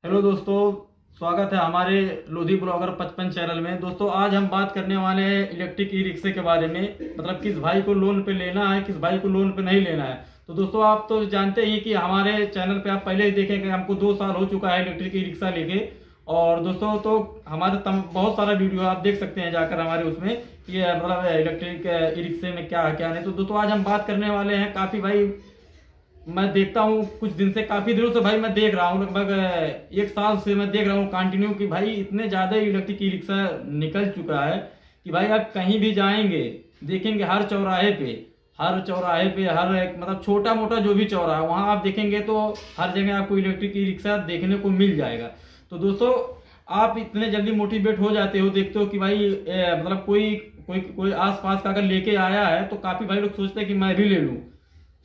Hello दोस्तों, स्वागत है हमारे लोधी ब्लॉगर 55 चैनल में। दोस्तों आज हम बात करने वाले हैं इलेक्ट्रिक ई रिक्शे के बारे में। मतलब किस भाई को लोन पे लेना है, किस भाई को लोन पे नहीं लेना है। तो दोस्तों आप तो जानते ही कि हमारे चैनल पे आप पहले ही देखें कि हमको 2 साल हो चुका है इलेक्ट्रिक ई रिक्शा लेके। और दोस्तों तो हमारे बहुत सारा वीडियो आप देख सकते हैं जाकर हमारे उसमें कि मतलब इलेक्ट्रिक ई रिक्शे में क्या है क्या नहीं। तो दोस्तों आज हम बात करने वाले हैं काफ़ी भाई, मैं देखता हूँ कुछ दिन से, काफी दिनों से भाई मैं देख रहा हूँ, लगभग 1 साल से मैं देख रहा हूँ कंटिन्यू कि भाई इतने ज्यादा इलेक्ट्रिक ई रिक्शा निकल चुका है कि भाई आप कहीं भी जाएंगे देखेंगे हर चौराहे पे हर एक मतलब छोटा मोटा जो भी चौराहा है वहां आप देखेंगे तो हर जगह आपको इलेक्ट्रिक ई रिक्शा देखने को मिल जाएगा। तो दोस्तों आप इतने जल्दी मोटिवेट हो जाते हो, देखते हो कि भाई मतलब कोई कोई कोई आस पास का अगर लेके आया है तो काफी भाई लोग सोचते हैं कि मैं भी ले लूं।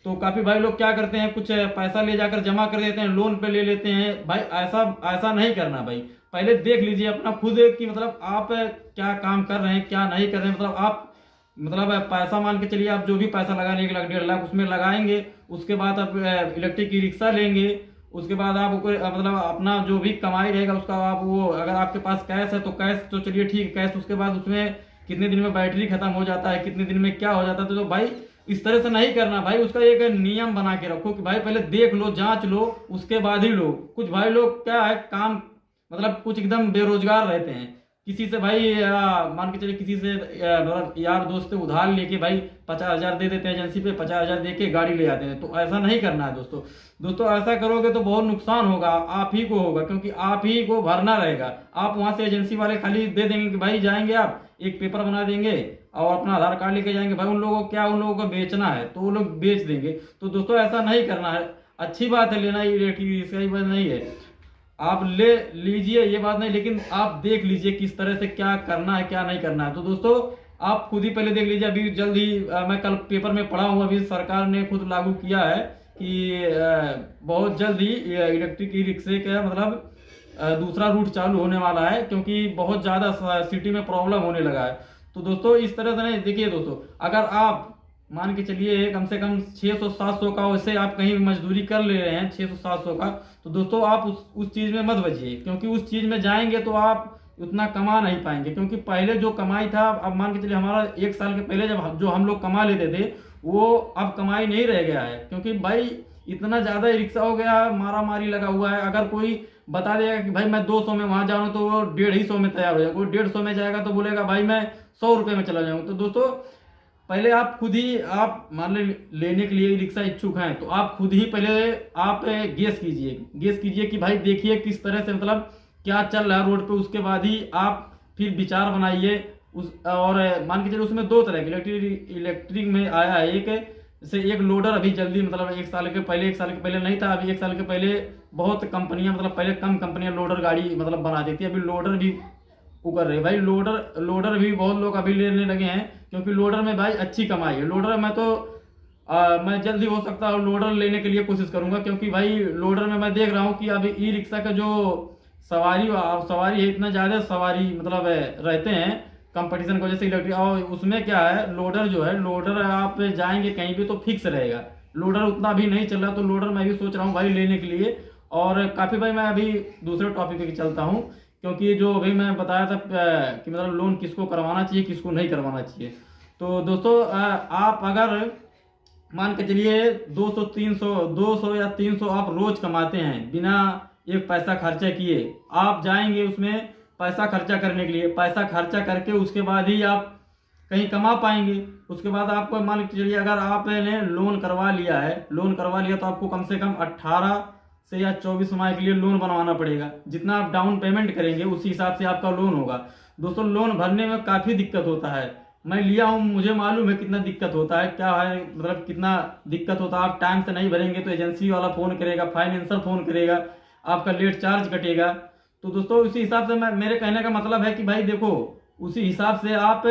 तो काफी भाई लोग क्या करते हैं, कुछ पैसा ले जाकर जमा कर देते हैं, लोन पे ले लेते हैं। भाई ऐसा ऐसा नहीं करना भाई। पहले देख लीजिए अपना खुद कि मतलब आप क्या काम कर रहे हैं क्या नहीं कर रहे हैं। मतलब आप मतलब पैसा मान के चलिए, आप जो भी पैसा लगाने 1 लाख 1.5 लाख उसमें लगाएंगे, उसके बाद आप इलेक्ट्रिक ई रिक्शा लेंगे। उसके बाद आप मतलब अपना जो भी कमाई रहेगा उसका आप वो, अगर आपके पास कैश है तो कैश तो चलिए ठीक है, कैश उसके बाद उसमें कितने दिन में बैटरी खत्म हो जाता है, कितने दिन में क्या हो जाता है। तो भाई इस तरह से नहीं करना भाई। उसका एक नियम बना के रखो कि भाई पहले देख लो, जांच लो, उसके बाद ही लो। कुछ भाई लोग क्या है काम, मतलब कुछ एकदम बेरोजगार रहते हैं, किसी से भाई मान के चलिए किसी से मतलब यार दोस्त से उधार लेके भाई 50,000 दे देते हैं, एजेंसी पे 50,000 दे के गाड़ी ले आते हैं। तो ऐसा नहीं करना है दोस्तों। दोस्तों ऐसा करोगे तो बहुत नुकसान होगा, आप ही को होगा, क्योंकि आप ही को भरना रहेगा। आप वहां से एजेंसी वाले खाली दे देंगे कि भाई जाएंगे, आप एक पेपर बना देंगे और अपना आधार कार्ड लेके जाएंगे। भाई उन लोगों को क्या, उन लोगों को बेचना है तो वो लोग बेच देंगे। तो दोस्तों ऐसा नहीं करना है। अच्छी बात है लेना, ये इसका ही बात नहीं है, आप ले लीजिए ये बात नहीं, लेकिन आप देख लीजिए किस तरह से क्या करना है क्या नहीं करना है। तो दोस्तों आप खुद ही पहले देख लीजिए। अभी जल्द ही मैं कल पेपर में पढ़ा हूँ, अभी सरकार ने खुद लागू किया है कि बहुत जल्द ही इलेक्ट्रिक ई रिक्शे का मतलब दूसरा रूट चालू होने वाला है, क्योंकि बहुत ज़्यादा सिटी में प्रॉब्लम होने लगा है। तो दोस्तों इस तरह से नहीं, देखिए दोस्तों अगर आप मान के चलिए कम से कम 600-700 का, वैसे आप कहीं भी मजदूरी कर ले रहे हैं 600-700 का, तो दोस्तों आप उस चीज़ में मत बचिए, क्योंकि उस चीज़ में जाएंगे तो आप उतना कमा नहीं पाएंगे। क्योंकि पहले जो कमाई था, अब मान के चलिए हमारा 1 साल के पहले जब जो हम लोग कमा लेते थे वो अब कमाई नहीं रह गया है। क्योंकि भाई इतना ज़्यादा रिक्शा हो गया है, मारा मारी लगा हुआ है। अगर कोई बता देगा कि भाई मैं 200 में वहां जा रहा हूँ तो वो 150 में तैयार हो जाएगा, कोई 150 में जाएगा तो बोलेगा भाई मैं 100 रुपये में चला जाऊंगा। तो दोस्तों पहले आप खुद ही, आप मान लेने के लिए रिक्शा इच्छुक हैं तो आप खुद ही पहले आप गेस कीजिए कि भाई देखिए किस तरह से मतलब क्या चल रहा है रोड पे। उसके बाद ही आप फिर विचार बनाइए उस। और मान के चलिए उसमें 2 तरह के इलेक्ट्रिक में आया है। एक जैसे एक लोडर अभी जल्दी, मतलब 1 साल के पहले नहीं था, अभी 1 साल के पहले बहुत कंपनियां, मतलब पहले कम कंपनियां लोडर गाड़ी मतलब बना देती है, अभी लोडर भी उकर रहे भाई। लोडर लोडर भी बहुत लोग अभी लेने लगे हैं, क्योंकि लोडर में भाई अच्छी कमाई है। लोडर में तो मैं जल्दी हो सकता है लोडर लेने के लिए कोशिश करूंगा, क्योंकि भाई लोडर में मैं देख रहा हूँ कि अभी ई रिक्शा का जो सवारी सवारी है, इतना ज़्यादा सवारी मतलब रहते हैं कंपटीशन की वजह से इलेक्ट्रिक। और उसमें क्या है, लोडर जो है, लोडर आप जाएंगे कहीं भी तो फिक्स रहेगा। लोडर उतना भी नहीं चल रहा, तो लोडर मैं भी सोच रहा हूँ भाई लेने के लिए। और काफ़ी भाई मैं अभी दूसरे टॉपिक पे चलता हूँ, क्योंकि जो अभी मैं बताया था कि मतलब लोन किसको करवाना चाहिए किसको नहीं करवाना चाहिए। तो दोस्तों आप अगर मान के चलिए 200 या 300 आप रोज कमाते हैं बिना एक पैसा खर्चा किए, आप जाएंगे उसमें पैसा खर्चा करने के लिए, पैसा खर्चा करके उसके बाद ही आप कहीं कमा पाएंगे। उसके बाद आपको मान के चलिए अगर आपने लोन करवा लिया है, लोन करवा लिया तो आपको कम से कम 18 से या 24 माह के लिए लोन बनवाना पड़ेगा। जितना आप डाउन पेमेंट करेंगे उसी हिसाब से आपका लोन होगा। दोस्तों लोन भरने में काफ़ी दिक्कत होता है, मैं लिया हूँ, मुझे मालूम है कितना दिक्कत होता है, क्या है मतलब कितना दिक्कत होता है। आप टाइम से नहीं भरेंगे तो एजेंसी वाला फ़ोन करेगा, फाइनेंसर फ़ोन करेगा, आपका लेट चार्ज कटेगा। तो दोस्तों उसी हिसाब से मैं, मेरे कहने का मतलब है कि भाई देखो उसी हिसाब से आप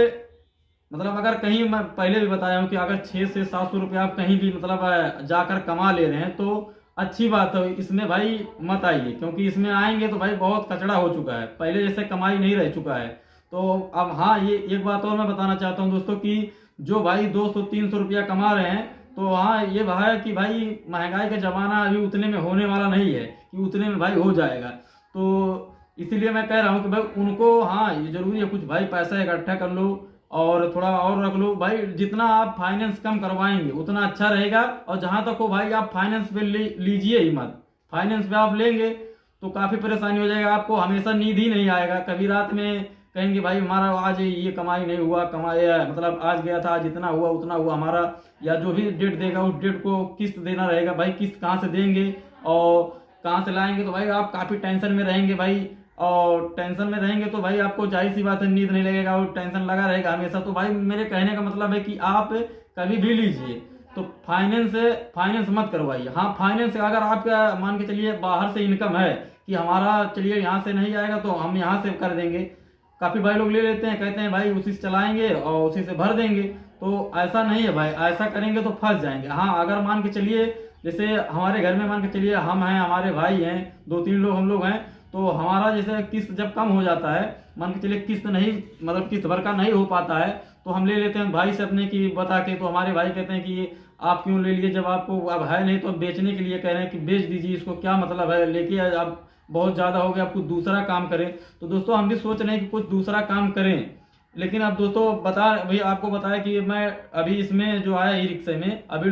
मतलब अगर कहीं, मैं पहले भी बताया हूँ कि अगर 600 से 700 रुपये आप कहीं भी मतलब जाकर कमा ले रहे हैं तो अच्छी बात है, इसमें भाई मत आइए, क्योंकि इसमें आएंगे तो भाई बहुत कचड़ा हो चुका है, पहले जैसे कमाई नहीं रह चुका है। तो अब हाँ, ये एक बात और मैं बताना चाहता हूँ दोस्तों कि जो भाई 200-300 रुपया कमा रहे हैं, तो हाँ ये है कि भाई महंगाई का ज़माना अभी उतने में होने वाला नहीं है कि उतने में भाई हो जाएगा। तो इसीलिए मैं कह रहा हूँ कि भाई उनको, हाँ ये जरूरी है कुछ भाई पैसा इकट्ठा कर लो और थोड़ा और रख लो भाई, जितना आप फाइनेंस कम करवाएंगे उतना अच्छा रहेगा। और जहां तक हो भाई आप फाइनेंस पे लीजिए ही मत। फाइनेंस पे आप लेंगे तो काफी परेशानी हो जाएगा आपको, हमेशा नींद ही नहीं आएगा। कभी रात में कहेंगे भाई हमारा आज ये कमाई नहीं हुआ, कमाई मतलब आज गया था, आज इतना हुआ उतना हुआ हमारा, या जो भी डेट देगा उस डेट को किस्त देना रहेगा। भाई किस्त कहाँ से देंगे और कहाँ से लाएंगे, तो भाई आप काफी टेंशन में रहेंगे भाई। और टेंशन में रहेंगे तो भाई आपको जाहिर सी बात है नींद नहीं लगेगा और टेंशन लगा रहेगा हमेशा। तो भाई मेरे कहने का मतलब है कि आप कभी भी लीजिए तो फाइनेंस मत करवाइए। हाँ फाइनेंस अगर आपका मान के चलिए बाहर से इनकम है कि हमारा चलिए यहाँ से नहीं आएगा तो हम यहाँ से कर देंगे, काफी भाई लोग ले लेते हैं, कहते हैं भाई उसी से चलाएंगे और उसी से भर देंगे। तो ऐसा नहीं है भाई, ऐसा करेंगे तो फंस जाएंगे। हाँ अगर मान के चलिए जैसे हमारे घर में मान के चलिए हम हैं, हमारे भाई हैं, 2-3 लोग हम लोग हैं, तो हमारा जैसे किस्त जब कम हो जाता है, मान के चलिए किस्त नहीं मतलब किस्त भर का नहीं हो पाता है, तो हम ले लेते हैं भाई से अपने की बता के। तो हमारे भाई कहते हैं कि आप क्यों ले लिए, जब आपको अब है नहीं तो बेचने के लिए कह रहे हैं कि बेच दीजिए इसको, क्या मतलब है लेके आप बहुत ज़्यादा हो गया, आप कुछ दूसरा काम करें। तो दोस्तों हम भी सोच रहे हैं कि कुछ दूसरा काम करें, लेकिन अब दोस्तों भाई आपको बताया कि मैं अभी इसमें जो आया ई रिक्शे में अभी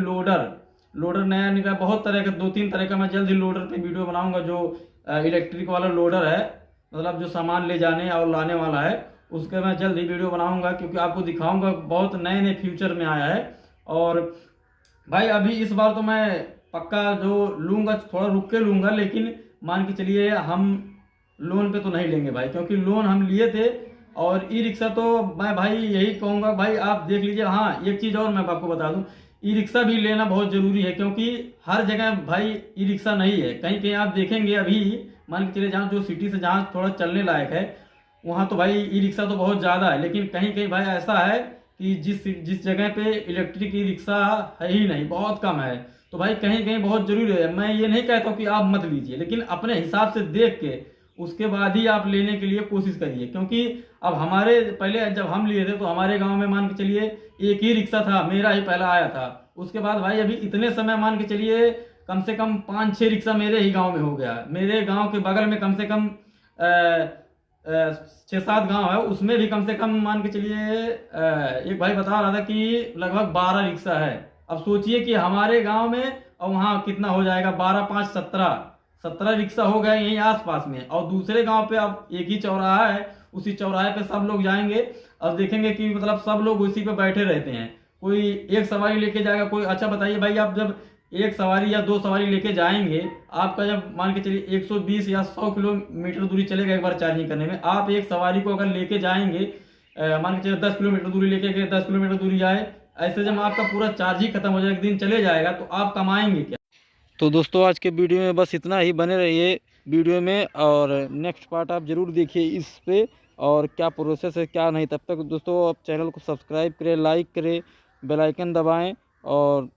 लोडर नया निकला, बहुत तरह का 2-3 तरह का। मैं जल्द ही लोडर पे वीडियो बनाऊंगा, जो इलेक्ट्रिक वाला लोडर है, मतलब जो सामान ले जाने और लाने वाला है, उसके मैं जल्द ही वीडियो बनाऊंगा क्योंकि आपको दिखाऊंगा बहुत नए नए फ्यूचर में आया है। और भाई अभी इस बार तो मैं पक्का जो लूंगा थोड़ा रुक के लूंगा, लेकिन मान के चलिए हम लोन पे तो नहीं लेंगे भाई, क्योंकि लोन हम लिए थे। और ई रिक्शा तो मैं भाई यही कहूँगा भाई आप देख लीजिए। हाँ एक चीज़ और मैं आपको बता दूं, ई रिक्शा भी लेना बहुत ज़रूरी है, क्योंकि हर जगह भाई ई रिक्शा नहीं है। कहीं कहीं आप देखेंगे अभी मान के चलिए जहाँ जो सिटी से जहाँ थोड़ा चलने लायक है वहाँ तो भाई ई रिक्शा तो बहुत ज़्यादा है, लेकिन कहीं कहीं भाई ऐसा है कि जिस जगह पे इलेक्ट्रिक ई रिक्शा है ही नहीं, बहुत कम है। तो भाई कहीं कहीं बहुत जरूरी है। मैं ये नहीं कहता हूँ कि आप मत लीजिए, लेकिन अपने हिसाब से देख के उसके बाद ही आप लेने के लिए कोशिश करिए। क्योंकि अब हमारे पहले जब हम लिए थे तो हमारे गांव में मान के चलिए एक ही रिक्शा था, मेरा ही पहला आया था। उसके बाद भाई अभी इतने समय मान के चलिए कम से कम 5-6 रिक्शा मेरे ही गांव में हो गया। मेरे गांव के बगल में कम से कम 6-7 गांव है, उसमें भी कम से कम मान के चलिए एक भाई बता रहा था कि लगभग 12 रिक्शा है। अब सोचिए कि हमारे गांव में और वहाँ कितना हो जाएगा, 12-5 17 रिक्शा हो गए यहीं आसपास में। और दूसरे गांव पे अब एक ही चौराहा है, उसी चौराहे पे सब लोग जाएंगे और देखेंगे कि मतलब सब लोग उसी पे बैठे रहते हैं। कोई एक सवारी लेके जाएगा, कोई अच्छा बताइए भाई आप जब एक सवारी या 2 सवारी लेके जाएंगे, आपका जब मान के चलिए 120 या 100 किलोमीटर दूरी चलेगा एक बार चार्जिंग करने में। आप एक सवारी को अगर लेके जाएंगे मान के चलिए 10 किलोमीटर दूरी लेके गए, 10 किलोमीटर दूरी जाए, ऐसे जब आपका पूरा चार्ज ही खत्म हो जाएगा, एक दिन चले जाएगा, तो आप कमाएंगे क्या। तो दोस्तों आज के वीडियो में बस इतना ही, बने रहिए वीडियो में और नेक्स्ट पार्ट आप ज़रूर देखिए इस पे और क्या प्रोसेस है क्या नहीं। तब तक दोस्तों आप चैनल को सब्सक्राइब करें, लाइक करें, बेल आइकन दबाएं और